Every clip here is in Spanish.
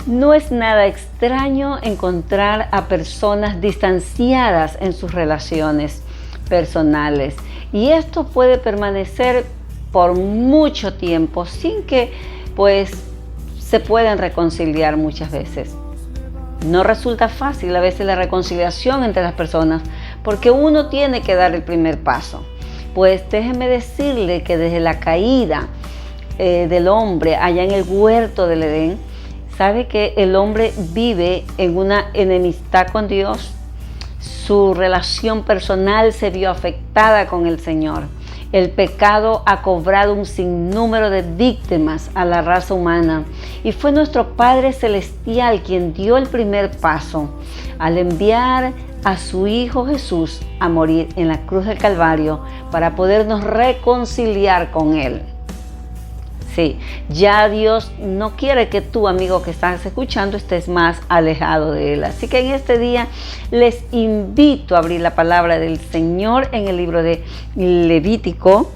No es nada extraño encontrar a personas distanciadas en sus relaciones personales, y esto puede permanecer por mucho tiempo sin que se puedan reconciliar muchas veces. No resulta fácil a veces la reconciliación entre las personas porque uno tiene que dar el primer paso. Pues déjeme decirle que desde la caída del hombre allá en el huerto del Edén, sabe que el hombre vive en una enemistad con Dios. Su relación personal se vio afectada con el Señor. El pecado ha cobrado un sinnúmero de víctimas a la raza humana, y fue nuestro Padre Celestial quien dio el primer paso al enviar a su Hijo Jesús a morir en la cruz del Calvario para podernos reconciliar con Él. Sí, ya Dios no quiere que tú, amigo que estás escuchando, estés más alejado de Él. Así que en este día les invito a abrir la palabra del Señor en el libro de Levítico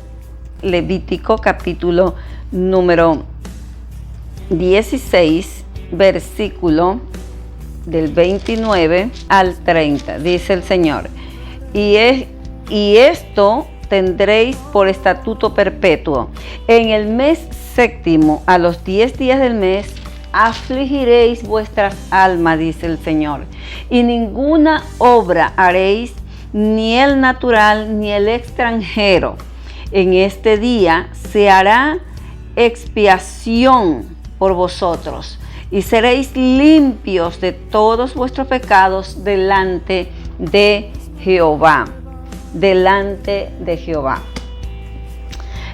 capítulo número 16, versículo del 29 al 30. Dice el Señor: y esto tendréis por estatuto perpetuo. En el mes séptimo, a los 10 días del mes, afligiréis vuestras almas, dice el Señor, y ninguna obra haréis, ni el natural ni el extranjero. En este día se hará expiación por vosotros, y seréis limpios de todos vuestros pecados delante de Jehová. Delante de Jehová.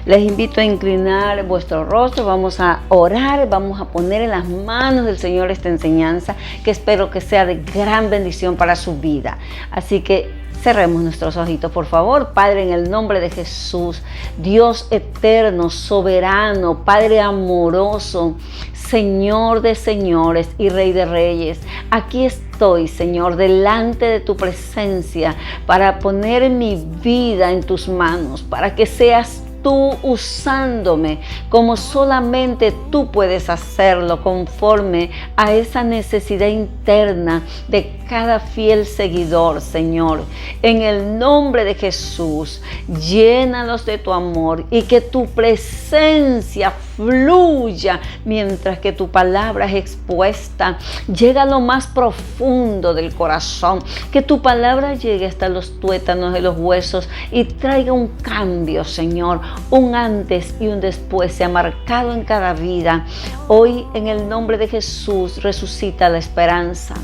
Les invito a inclinar vuestro rostro, vamos a orar, vamos a poner en las manos del Señor esta enseñanza que espero que sea de gran bendición para su vida. Así que cerremos nuestros ojitos, por favor. Padre, en el nombre de Jesús, Dios eterno, soberano, Padre amoroso, Señor de señores y Rey de reyes, aquí estoy, Señor, delante de tu presencia para poner mi vida en tus manos, para que seas tú usándome como solamente tú puedes hacerlo, conforme a esa necesidad interna de cada fiel seguidor, Señor. En el nombre de Jesús, llénalos de tu amor y que tu presencia fluya mientras que tu palabra es expuesta. Llega a lo más profundo del corazón, que tu palabra llegue hasta los tuétanos de los huesos y traiga un cambio, Señor, un antes y un después sea marcado en cada vida. Hoy, en el nombre de Jesús, resucita la esperanza,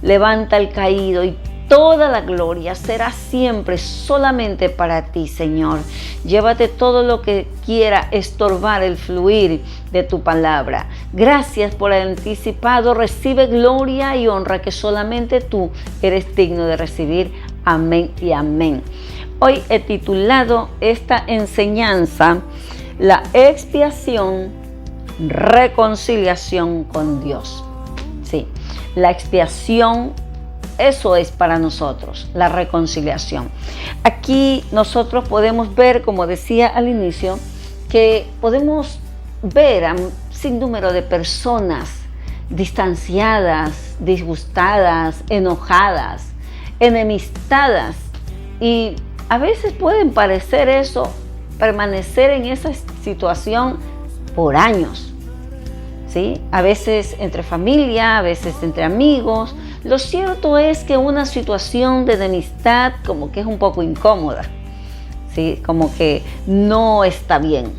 levanta al caído, y toda la gloria será siempre solamente para ti, Señor. Llévate todo lo que quiera estorbar el fluir de tu palabra. Gracias por el anticipado. Recibe gloria y honra que solamente tú eres digno de recibir. Amén y amén. Hoy he titulado esta enseñanza: la expiación, reconciliación con Dios. Sí, la expiación, eso es para nosotros, la reconciliación. Aquí nosotros podemos ver, como decía al inicio, que podemos ver a un sinnúmero de personas distanciadas, disgustadas, enojadas, enemistadas, y a veces pueden permanecer en esa situación por años, ¿sí? A veces entre familia, a veces entre amigos. Lo cierto es que una situación de enemistad como que es un poco incómoda, ¿sí? Como que no está bien.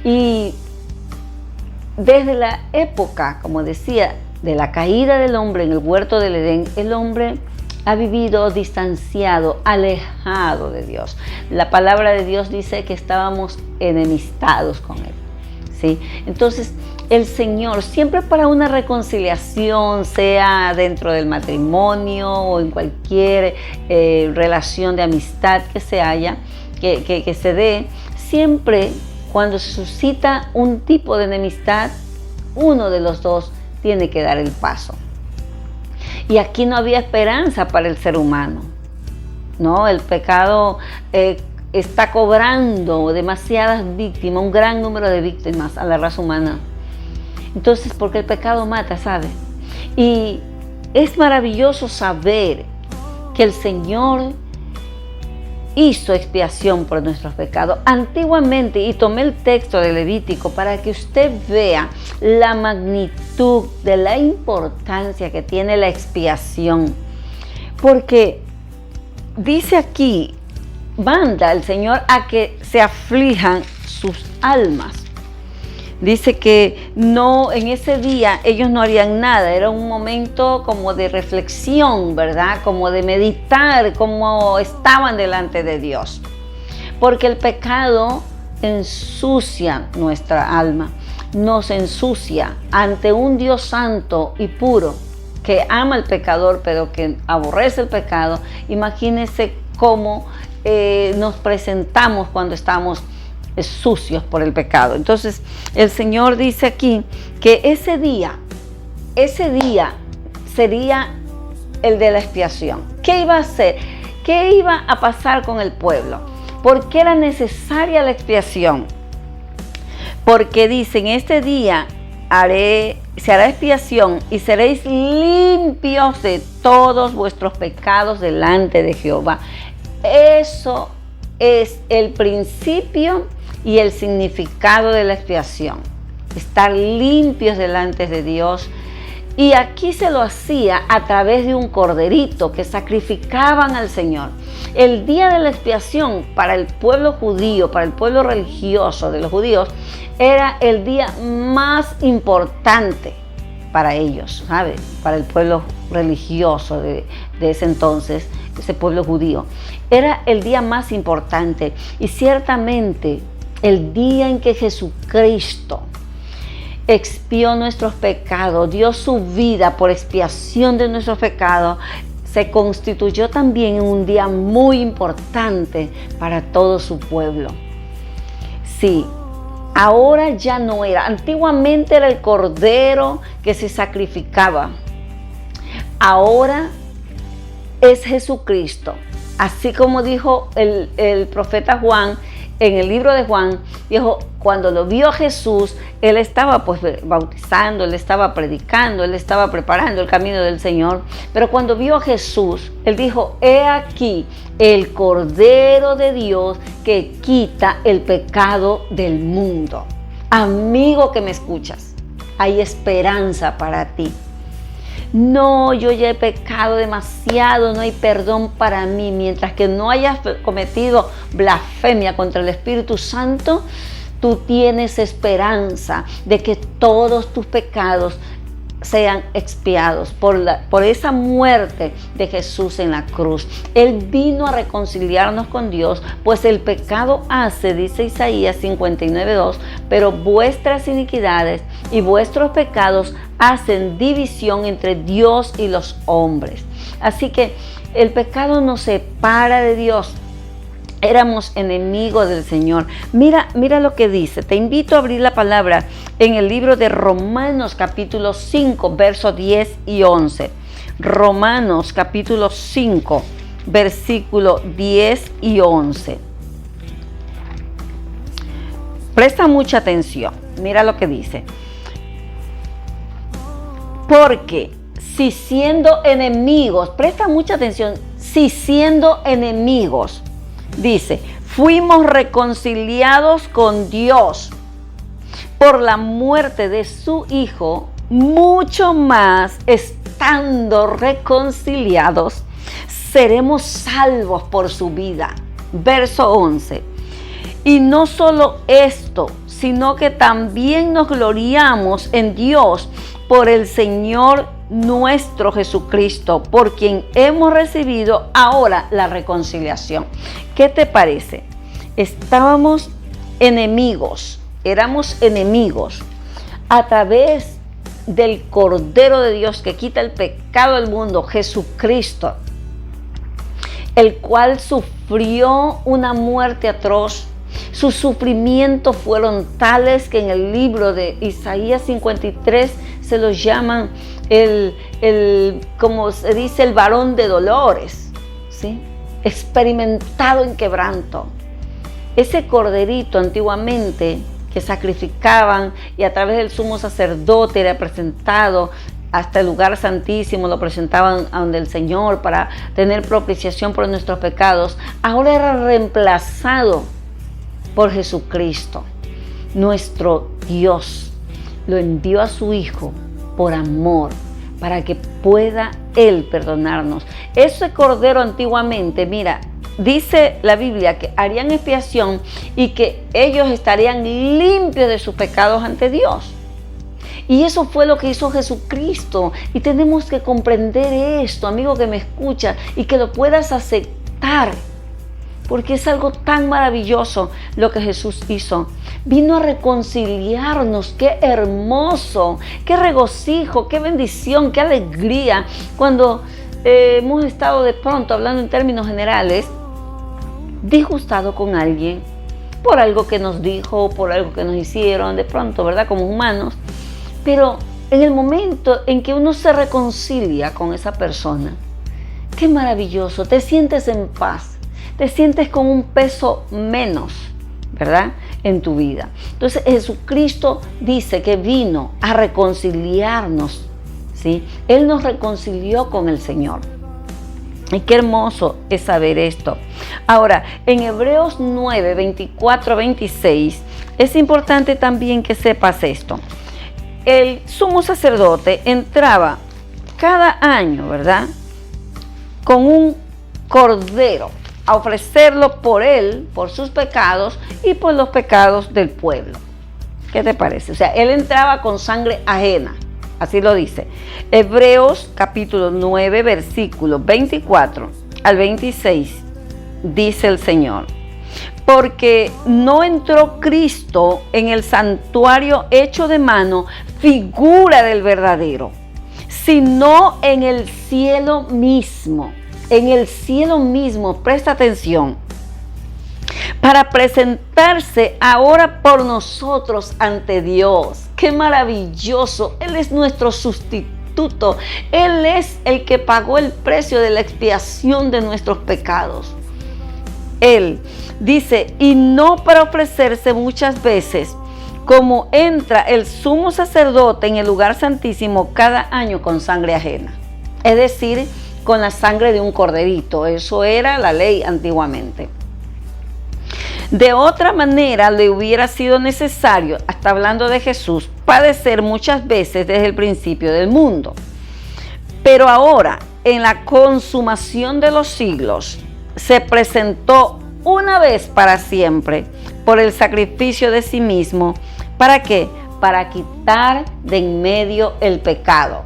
Y desde la época, como decía, de la caída del hombre en el huerto del Edén, el hombre ha vivido distanciado, alejado de Dios. La palabra de Dios dice que estábamos enemistados con Él, ¿sí? Entonces, el Señor, siempre para una reconciliación, sea dentro del matrimonio o en cualquier relación de amistad que se haya, que se dé, siempre cuando se suscita un tipo de enemistad, uno de los dos tiene que dar el paso. Y aquí no había esperanza para el ser humano, ¿no? El pecado está cobrando demasiadas víctimas, un gran número de víctimas a la raza humana. Entonces, porque el pecado mata, ¿sabe? Y es maravilloso saber que el Señor hizo expiación por nuestros pecados. Antiguamente, y tomé el texto de Levítico para que usted vea la magnitud de la importancia que tiene la expiación. Porque dice aquí, manda el Señor a que se aflijan sus almas. Dice que no, en ese día ellos no harían nada, era un momento como de reflexión, ¿verdad? Como de meditar, como estaban delante de Dios. Porque el pecado ensucia nuestra alma, nos ensucia ante un Dios santo y puro, que ama al pecador, pero que aborrece el pecado. Imagínense cómo nos presentamos cuando estamos sucios por el pecado. Entonces el Señor dice aquí que ese día sería el de la expiación. ¿Qué iba a hacer? ¿Qué iba a pasar con el pueblo? ¿Por qué era necesaria la expiación? Porque dice, en este día se hará expiación y seréis limpios de todos vuestros pecados delante de Jehová. Eso es el principio y el significado de la expiación, estar limpios delante de Dios. Y aquí se lo hacía a través de un corderito que sacrificaban al Señor. El día de la expiación para el pueblo judío, para el pueblo religioso de los judíos, era el día más importante para ellos, ¿sabe? Para el pueblo religioso de ese entonces, ese pueblo judío. Era el día más importante y ciertamente el día en que Jesucristo expió nuestros pecados, dio su vida por expiación de nuestros pecados, se constituyó también un día muy importante para todo su pueblo. Sí, ahora ya no era. Antiguamente era el cordero que se sacrificaba. Ahora es Jesucristo. Así como dijo el profeta Juan, en el libro de Juan, dijo, cuando lo vio Jesús, él estaba pues bautizando, él estaba predicando, él estaba preparando el camino del Señor. Pero cuando vio a Jesús, él dijo, he aquí el Cordero de Dios que quita el pecado del mundo. Amigo que me escuchas, hay esperanza para ti. No, yo ya he pecado demasiado, no hay perdón para mí. Mientras que no hayas cometido blasfemia contra el Espíritu Santo, tú tienes esperanza de que todos tus pecados sean expiados por esa muerte de Jesús en la cruz. Él vino a reconciliarnos con Dios, pues el pecado hace, dice Isaías 59:2, pero vuestras iniquidades y vuestros pecados hacen división entre Dios y los hombres. Así que el pecado nos separa de Dios. Éramos enemigos del Señor. Mira lo que dice. Te invito a abrir la palabra en el libro de Romanos capítulo 5, versos 10 y 11. Romanos capítulo 5, versículo 10 y 11. Presta mucha atención. Mira lo que dice. Porque si siendo enemigos, presta mucha atención, si siendo enemigos, dice, fuimos reconciliados con Dios por la muerte de su Hijo, mucho más estando reconciliados, seremos salvos por su vida. Verso 11. Y no solo esto, sino que también nos gloriamos en Dios por el Señor nuestro Jesucristo, por quien hemos recibido ahora la reconciliación. ¿Qué te parece? Estábamos enemigos, éramos enemigos a través del Cordero de Dios que quita el pecado del mundo, Jesucristo, el cual sufrió una muerte atroz. Sus sufrimientos fueron tales que en el libro de Isaías 53 se lo llaman como se dice, el varón de dolores, ¿sí? Experimentado en quebranto. Ese corderito antiguamente que sacrificaban y a través del sumo sacerdote era presentado hasta el lugar santísimo, lo presentaban ante el Señor para tener propiciación por nuestros pecados, ahora era reemplazado por Jesucristo. Nuestro Dios lo envió a su Hijo por amor, para que pueda Él perdonarnos. Ese cordero antiguamente, mira, dice la Biblia que harían expiación y que ellos estarían limpios de sus pecados ante Dios. Y eso fue lo que hizo Jesucristo. Y tenemos que comprender esto, amigo que me escucha, y que lo puedas aceptar. Porque es algo tan maravilloso lo que Jesús hizo. Vino a reconciliarnos. ¡Qué hermoso! ¡Qué regocijo! ¡Qué bendición! ¡Qué alegría! Cuando hemos estado de pronto, hablando en términos generales, disgustado con alguien por algo que nos dijo, por algo que nos hicieron, de pronto, ¿verdad? Como humanos. Pero en el momento en que uno se reconcilia con esa persona, ¡qué maravilloso! Te sientes en paz. Te sientes con un peso menos, ¿verdad? En tu vida. Entonces Jesucristo dice que vino a reconciliarnos, ¿sí? Él nos reconcilió con el Señor. Y qué hermoso es saber esto. Ahora, en Hebreos 9, 24, 26, es importante también que sepas esto. El sumo sacerdote entraba cada año, ¿verdad? Con un cordero, a ofrecerlo por él, por sus pecados y por los pecados del pueblo. ¿Qué te parece? O sea, él entraba con sangre ajena, así lo dice. Hebreos capítulo 9, versículos 24 al 26, dice el Señor: porque no entró Cristo en el santuario hecho de mano, figura del verdadero, sino en el cielo mismo. En el cielo mismo, presta atención, para presentarse ahora por nosotros ante Dios. ¡Qué maravilloso! Él es nuestro sustituto. Él es el que pagó el precio de la expiación de nuestros pecados. Él dice, y no para ofrecerse muchas veces, como entra el sumo sacerdote en el lugar santísimo cada año con sangre ajena. Es decir, con la sangre de un corderito. Eso era la ley antiguamente. De otra manera, le hubiera sido necesario, hasta hablando de Jesús, padecer muchas veces desde el principio del mundo. Pero ahora, en la consumación de los siglos, se presentó una vez para siempre por el sacrificio de sí mismo. ¿Para qué? Para quitar de en medio el pecado.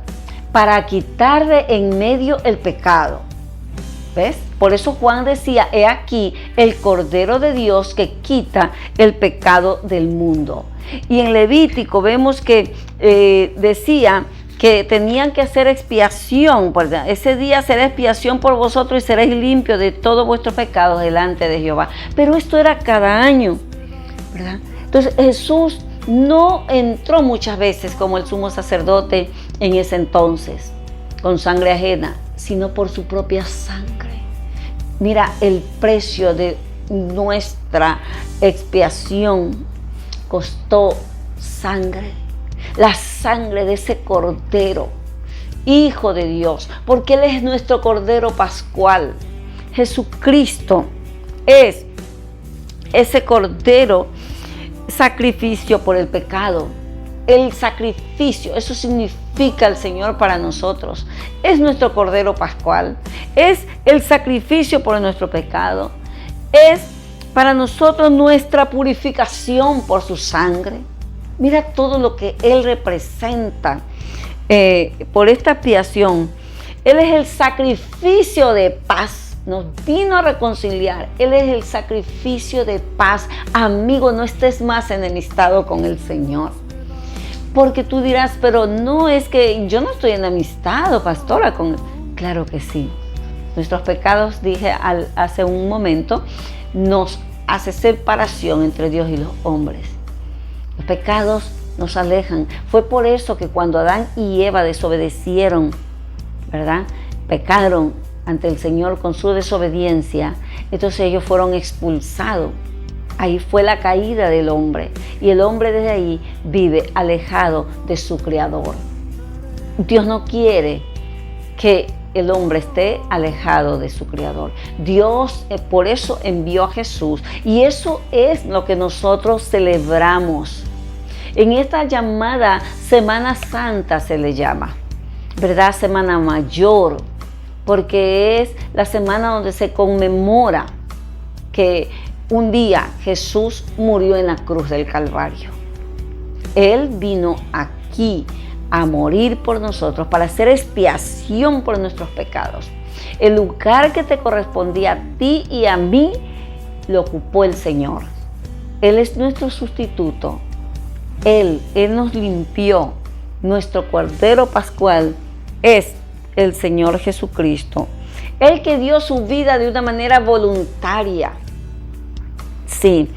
Para quitar de en medio el pecado. ¿Ves? Por eso Juan decía, he aquí el Cordero de Dios que quita el pecado del mundo. Y en Levítico vemos que decía que tenían que hacer expiación, ¿verdad? Ese día será expiación por vosotros y seréis limpios de todos vuestros pecados delante de Jehová. Pero esto era cada año, ¿verdad? Entonces Jesús no entró muchas veces como el sumo sacerdote en ese entonces, con sangre ajena, sino por su propia sangre. Mira el precio de nuestra expiación, costó sangre, la sangre de ese Cordero, Hijo de Dios, porque Él es nuestro Cordero Pascual. Jesucristo es ese Cordero sacrificio por el pecado. El sacrificio, eso significa el Señor para nosotros. Es nuestro Cordero Pascual. Es el sacrificio por nuestro pecado. Es para nosotros nuestra purificación por su sangre. Mira todo lo que Él representa por esta expiación. Él es el sacrificio de paz. Nos vino a reconciliar. Él es el sacrificio de paz. Amigo, no estés más enemistado con el Señor. Porque tú dirás, pero no, es que yo no estoy enemistado, pastora, con... Claro que sí. Nuestros pecados, dije hace un momento, nos hace separación entre Dios y los hombres. Los pecados nos alejan. Fue por eso que cuando Adán y Eva desobedecieron, ¿verdad? Pecaron ante el Señor con su desobediencia, entonces ellos fueron expulsados Ahí fue la caída del hombre y el hombre desde ahí vive alejado de su Creador. Dios no quiere que el hombre esté alejado de su Creador. Dios por eso envió a Jesús y eso es lo que nosotros celebramos. En esta llamada Semana Santa se le llama, ¿verdad? Semana Mayor, porque es la semana donde se conmemora que un día Jesús murió en la cruz del Calvario. Él vino aquí a morir por nosotros, para hacer expiación por nuestros pecados. El lugar que te correspondía a ti y a mí, lo ocupó el Señor. Él es nuestro sustituto. Él nos limpió. Nuestro Cordero Pascual es el Señor Jesucristo. Él que dio su vida de una manera voluntaria. Sí,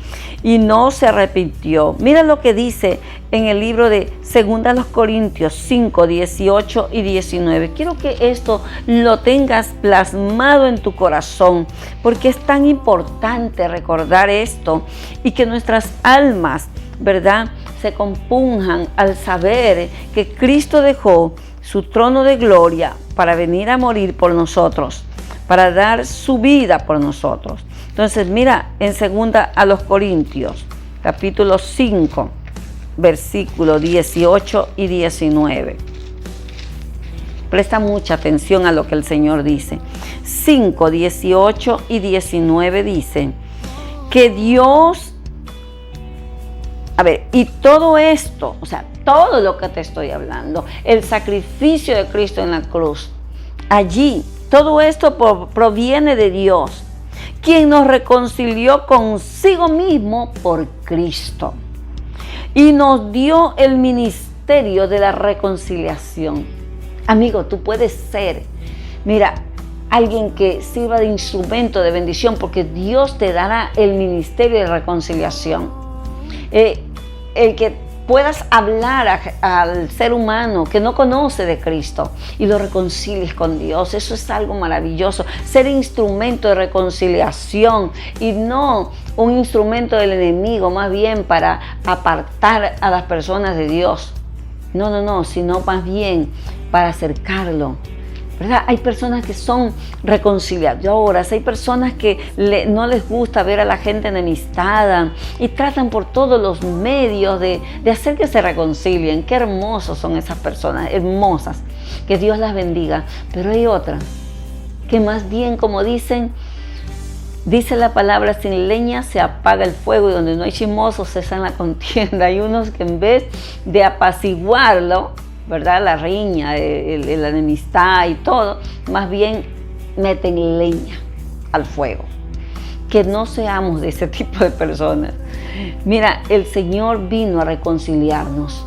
y no se arrepintió. Mira lo que dice en el libro de 2 Corintios 5, 18 y 19. Quiero que esto lo tengas plasmado en tu corazón, porque es tan importante recordar esto y que nuestras almas, ¿verdad?, se compunjan al saber que Cristo dejó su trono de gloria para venir a morir por nosotros, para dar su vida por nosotros. Entonces mira en 2 Corintios, capítulo 5, versículos 18 y 19. Presta mucha atención a lo que el Señor dice. 5, 18 y 19 dice que Dios, y todo esto, o sea, todo lo que te estoy hablando, el sacrificio de Cristo en la cruz, allí, todo esto proviene de Dios, quien nos reconcilió consigo mismo por Cristo y nos dio el ministerio de la reconciliación. Amigo, tú puedes ser, alguien que sirva de instrumento de bendición, porque Dios te dará el ministerio de reconciliación. El que puedas hablar al ser humano que no conoce de Cristo y lo reconcilies con Dios. Eso es algo maravilloso. Ser instrumento de reconciliación y no un instrumento del enemigo, más bien para apartar a las personas de Dios. No, sino más bien para acercarlo, ¿verdad? Hay personas que son reconciliadoras, hay personas que no les gusta ver a la gente enemistada y tratan por todos los medios de hacer que se reconcilien. Qué hermosos son esas personas, hermosas, que Dios las bendiga. Pero hay otras que más bien, como dice la palabra, sin leña se apaga el fuego y donde no hay chismosos cesa la contienda. Hay unos que en vez de apaciguarlo, ¿verdad?, la riña, la enemistad y todo, más bien meten leña al fuego. Que no seamos de ese tipo de personas. Mira, el Señor vino a reconciliarnos.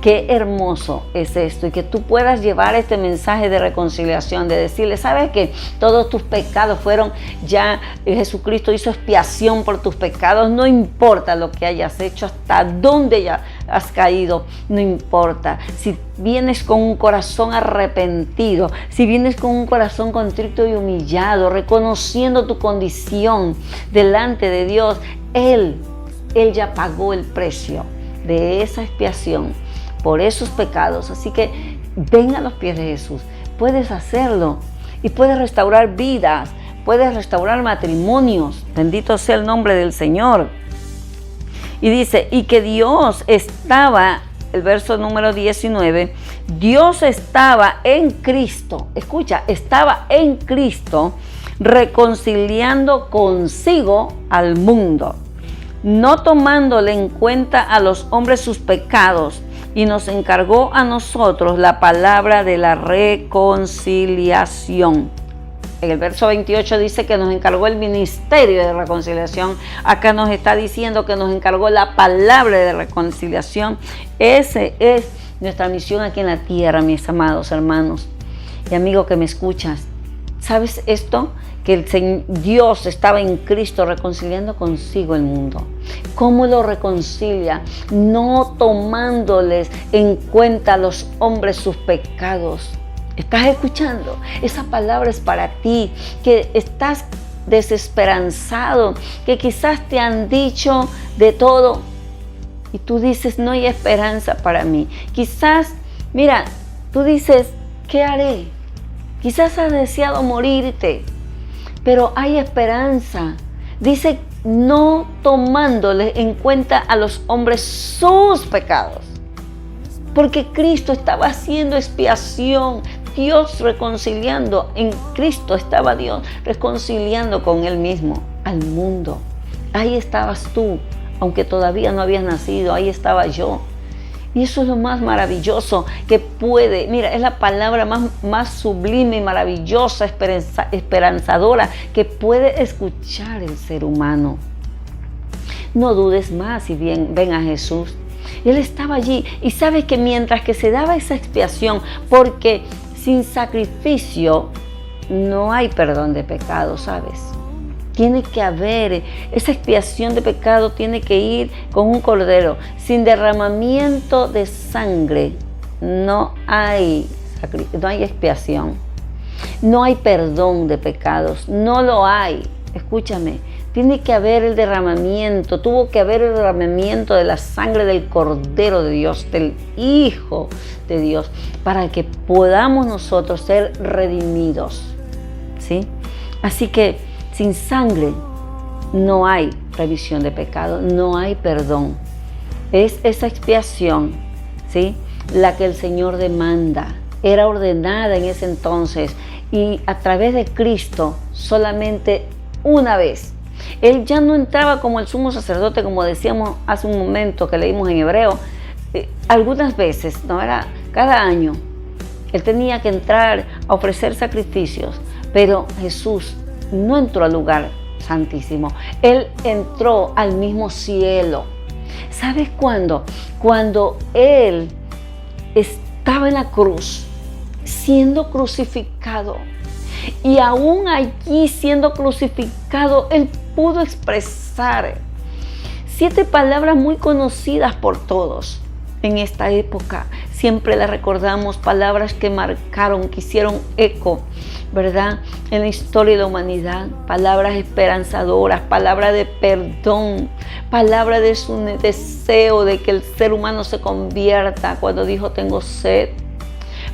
Qué hermoso es esto, y que tú puedas llevar este mensaje de reconciliación, de decirle, ¿sabes qué? Todos tus pecados fueron ya, Jesucristo hizo expiación por tus pecados. No importa lo que hayas hecho, hasta dónde ya has caído, no importa. Si vienes con un corazón arrepentido, si vienes con un corazón contrito y humillado, reconociendo tu condición delante de Dios, Él ya pagó el precio de esa expiación por esos pecados. Así que ven a los pies de Jesús. Puedes hacerlo y puedes restaurar vidas, puedes restaurar matrimonios. Bendito sea el nombre del Señor. Y dice, y que Dios estaba, el verso número 19, Dios estaba en Cristo, escucha, estaba en Cristo reconciliando consigo al mundo, no tomándole en cuenta a los hombres sus pecados, y nos encargó a nosotros la palabra de la reconciliación. En el verso 28 dice que nos encargó el ministerio de reconciliación. Acá nos está diciendo que nos encargó la palabra de reconciliación. Esa es nuestra misión aquí en la tierra, mis amados hermanos y amigos que me escuchas. ¿Sabes esto? Que Dios estaba en Cristo reconciliando consigo el mundo. ¿Cómo lo reconcilia? No tomándoles en cuenta a los hombres sus pecados. ¿Estás escuchando? Esa palabra es para ti, que estás desesperanzado, que quizás te han dicho de todo y tú dices, no hay esperanza para mí. Quizás, mira, tú dices, ¿qué haré? Quizás has deseado morirte, pero hay esperanza. Dice, no tomándole en cuenta a los hombres sus pecados, porque Cristo estaba haciendo expiación. Dios reconciliando, en Cristo estaba Dios reconciliando con Él mismo al mundo. Ahí estabas tú, aunque todavía no habías nacido, ahí estaba yo. Y eso es lo más maravilloso que puede, mira, es la palabra más sublime y maravillosa, esperanzadora que puede escuchar el ser humano. No dudes más y ven a Jesús. Él estaba allí y sabes que mientras que se daba esa expiación, porque sin sacrificio no hay perdón de pecado, ¿sabes? Tiene que haber, esa expiación de pecado tiene que ir con un cordero. Sin derramamiento de sangre no hay expiación. No hay perdón de pecados, no lo hay. Escúchame, tiene que haber el derramamiento, tuvo que haber el derramamiento de la sangre del Cordero de Dios, del Hijo de Dios, para que podamos nosotros ser redimidos, ¿sí? Así que sin sangre no hay remisión de pecado, no hay perdón. Es esa expiación, ¿sí?, la que el Señor demanda. Era ordenada en ese entonces y a través de Cristo solamente una vez. Él ya no entraba como el sumo sacerdote, como decíamos hace un momento que leímos en Hebreo. Algunas veces, no era cada año, Él tenía que entrar a ofrecer sacrificios, pero Jesús no entró al lugar santísimo. Él entró al mismo cielo. ¿Sabes cuándo? Cuando Él estaba en la cruz, siendo crucificado. Y aún allí siendo crucificado, Él pudo expresar 7 palabras muy conocidas por todos en esta época. Siempre las recordamos, palabras que marcaron, que hicieron eco, ¿verdad?, en la historia de la humanidad. Palabras esperanzadoras, palabras de perdón, palabras de su deseo de que el ser humano se convierta cuando dijo tengo sed.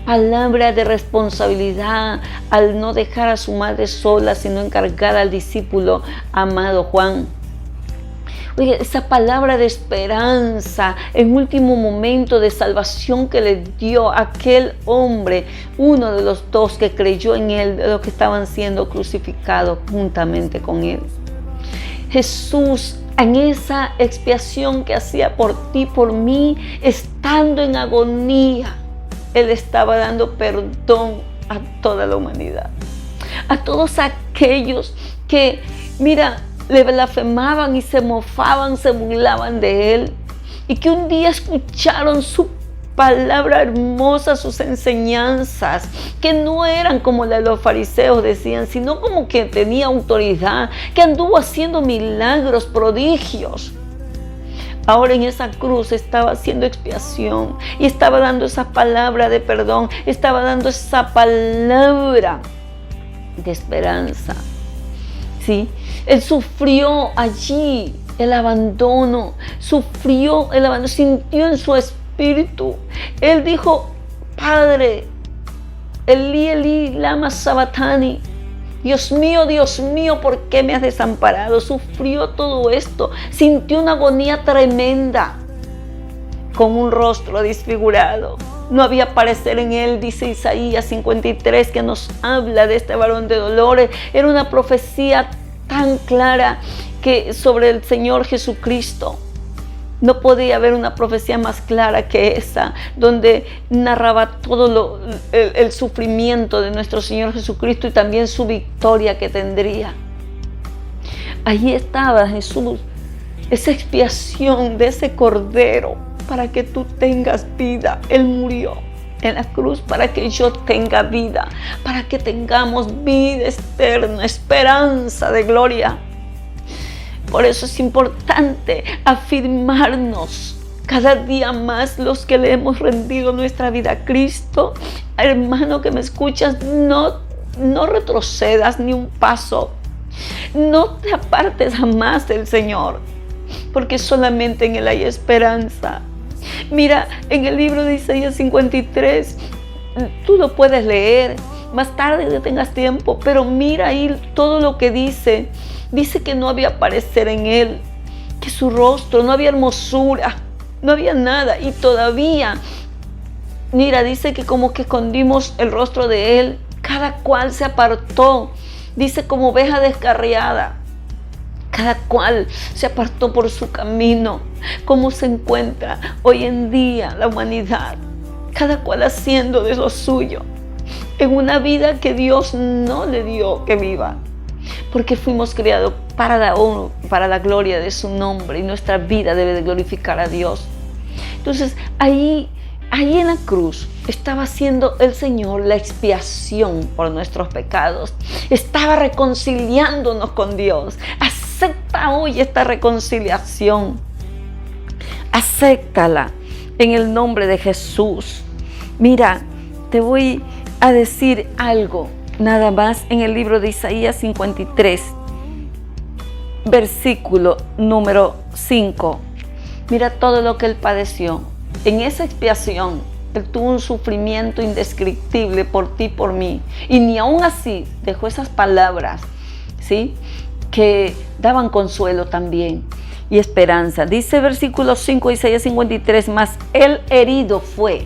Palabra de responsabilidad al no dejar a su madre sola, sino encargar al discípulo amado Juan. Oye, esa palabra de esperanza en último momento de salvación que le dio aquel hombre, uno de los 2 que creyó en Él, de los que estaban siendo crucificados juntamente con Él. Jesús, en esa expiación que hacía por ti, por mí, estando en agonía, Él estaba dando perdón a toda la humanidad, a todos aquellos que, mira, le blasfemaban y se mofaban, se burlaban de Él, y que un día escucharon su palabra hermosa, sus enseñanzas, que no eran como la de los fariseos decían, sino como que tenía autoridad, que anduvo haciendo milagros, prodigios. Ahora en esa cruz estaba haciendo expiación y estaba dando esa palabra de perdón, estaba dando esa palabra de esperanza. ¿Sí? Él sufrió allí el abandono, sintió en su espíritu. Él dijo, Padre, Elí, Elí, lama sabachthani. Dios mío, ¿por qué me has desamparado? Sufrió todo esto, sintió una agonía tremenda, con un rostro desfigurado. No había parecer en él, dice Isaías 53, que nos habla de este varón de dolores. Era una profecía tan clara que sobre el Señor Jesucristo. No podía haber una profecía más clara que esa, donde narraba todo el sufrimiento de nuestro Señor Jesucristo y también su victoria que tendría. Allí estaba Jesús, esa expiación de ese cordero para que tú tengas vida. Él murió en la cruz para que yo tenga vida, para que tengamos vida eterna, esperanza de gloria. Por eso es importante afirmarnos cada día más los que le hemos rendido nuestra vida a Cristo. Hermano que me escuchas, no retrocedas ni un paso. No te apartes jamás del Señor, porque solamente en Él hay esperanza. Mira, en el libro de Isaías 53, tú lo puedes leer más tarde que tengas tiempo, pero mira ahí todo lo que dice. Dice que no había parecer en Él, que su rostro, no había hermosura, no había nada. Y todavía, mira, dice que como que escondimos el rostro de Él. Cada cual se apartó, dice, como oveja descarriada. Cada cual se apartó por su camino. ¿Cómo se encuentra hoy en día la humanidad? Cada cual haciendo de lo suyo, en una vida que Dios no le dio que viva. Porque fuimos creados para la gloria de su nombre, y nuestra vida debe de glorificar a Dios. Entonces, ahí en la cruz estaba haciendo el Señor la expiación por nuestros pecados. Estaba reconciliándonos con Dios. Acepta hoy esta reconciliación. Acéptala en el nombre de Jesús. Mira, te voy a decir algo nada más en el libro de Isaías 53, versículo número 5. Mira todo lo que Él padeció. En esa expiación, Él tuvo un sufrimiento indescriptible por ti y por mí. Y ni aún así dejó esas palabras, ¿sí?, que daban consuelo también y esperanza. Dice versículo 5 de Isaías 53, mas Él herido fue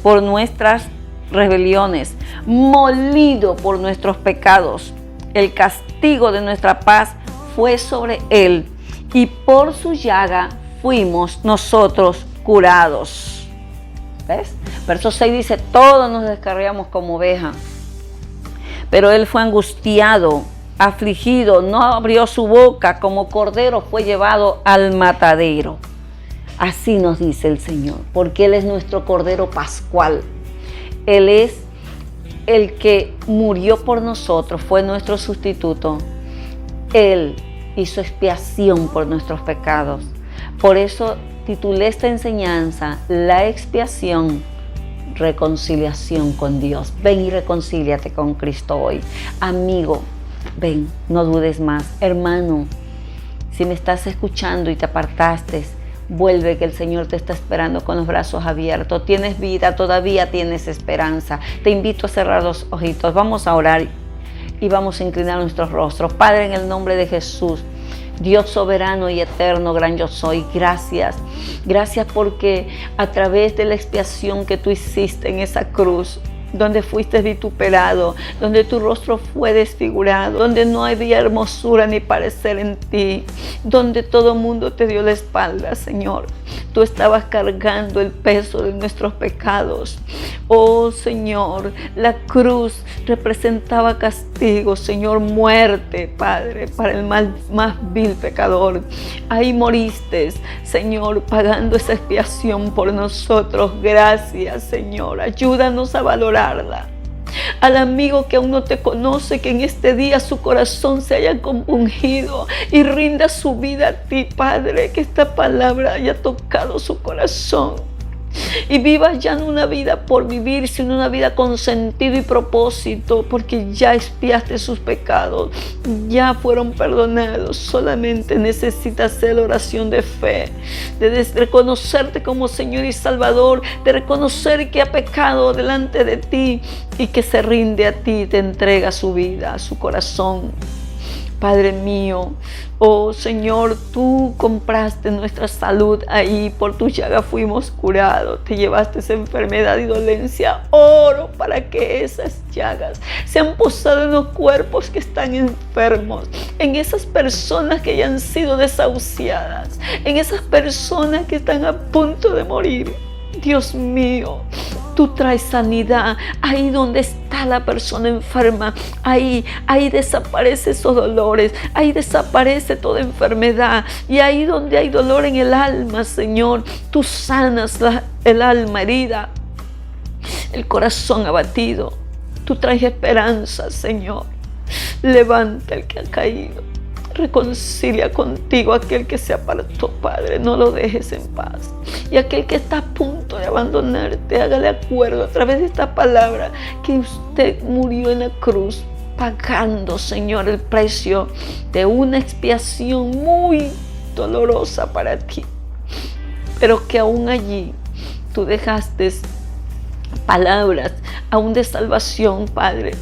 por nuestras rebeliones, molido por nuestros pecados. El castigo de nuestra paz fue sobre Él, y por su llaga fuimos nosotros curados. ¿Ves? Verso 6 dice, todos nos descarriamos como oveja, pero Él fue angustiado, afligido, no abrió su boca, como cordero fue llevado al matadero. Así nos dice el Señor, porque Él es nuestro cordero pascual. Él es el que murió por nosotros, fue nuestro sustituto. Él hizo expiación por nuestros pecados. Por eso titulé esta enseñanza, la expiación, reconciliación con Dios. Ven y reconcíliate con Cristo hoy. Amigo, ven, no dudes más. Hermano, si me estás escuchando y te apartaste, vuelve, que el Señor te está esperando con los brazos abiertos. Tienes vida, todavía tienes esperanza. Te invito a cerrar los ojitos. Vamos a orar y vamos a inclinar nuestros rostros. Padre, en el nombre de Jesús, Dios soberano y eterno, gran yo soy, gracias. Gracias porque a través de la expiación que tú hiciste en esa cruz, donde fuiste vituperado, donde tu rostro fue desfigurado, donde no había hermosura ni parecer en ti, donde todo mundo te dio la espalda, Señor. Tú estabas cargando el peso de nuestros pecados. Oh, Señor, la cruz representaba castigo, Señor, muerte, Padre, para el más vil pecador. Ahí moriste, Señor, pagando esa expiación por nosotros. Gracias, Señor. Ayúdanos a valorarla. Al amigo que aún no te conoce, que en este día su corazón se haya compungido y rinda su vida a ti, Padre, que esta palabra haya tocado su corazón y viva ya no una vida por vivir, sino una vida con sentido y propósito, porque ya expiaste sus pecados, ya fueron perdonados. Solamente necesitas hacer la oración de fe, de reconocerte como Señor y Salvador, de reconocer que ha pecado delante de ti y que se rinde a ti, te entrega su vida, su corazón. Padre mío, oh Señor, tú compraste nuestra salud ahí, por tu llaga fuimos curados, te llevaste esa enfermedad y dolencia. Oro para que esas llagas se han posado en los cuerpos que están enfermos, en esas personas que ya han sido desahuciadas, en esas personas que están a punto de morir. Dios mío, tú traes sanidad ahí donde está la persona enferma. Ahí desaparece esos dolores, ahí desaparece toda enfermedad. Y ahí donde hay dolor en el alma, Señor, tú sanas el alma herida, el corazón abatido. Tú traes esperanza, Señor. Levanta el que ha caído. Reconcilia contigo a aquel que se apartó, Padre, no lo dejes en paz. Y aquel que está a punto de abandonarte, hágale acuerdo a través de esta palabra que usted murió en la cruz pagando, Señor, el precio de una expiación muy dolorosa para ti, pero que aún allí tú dejaste palabras aún de salvación, Padre.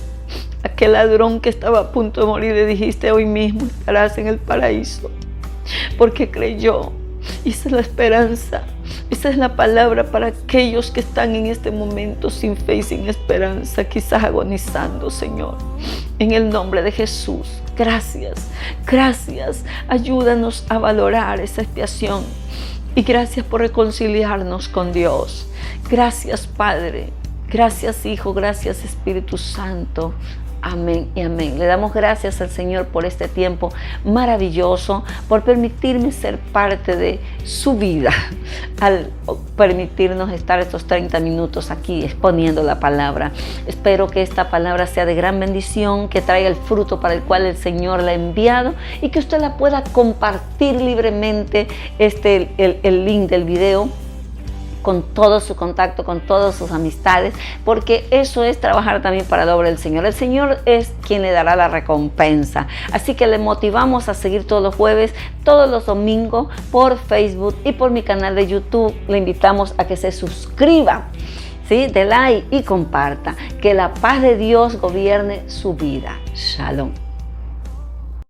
Aquel ladrón que estaba a punto de morir, le dijiste: hoy mismo estarás en el paraíso, porque creyó. Y esa es la esperanza, esa es la palabra para aquellos que están en este momento sin fe y sin esperanza, quizás agonizando, Señor. En el nombre de Jesús, gracias, gracias. Ayúdanos a valorar esa expiación y gracias por reconciliarnos con Dios. Gracias, Padre. Gracias, Hijo. Gracias, Espíritu Santo. Amén y amén. Le damos gracias al Señor por este tiempo maravilloso, por permitirme ser parte de su vida, al permitirnos estar estos 30 minutos aquí exponiendo la palabra. Espero que esta palabra sea de gran bendición, que traiga el fruto para el cual el Señor la ha enviado y que usted la pueda compartir libremente, el link del video, con todo su contacto, con todas sus amistades, porque eso es trabajar también para la obra del Señor. El Señor es quien le dará la recompensa. Así que le motivamos a seguir todos los jueves, todos los domingos por Facebook y por mi canal de YouTube. Le invitamos a que se suscriba, ¿sí? De like y comparta. Que la paz de Dios gobierne su vida. Shalom.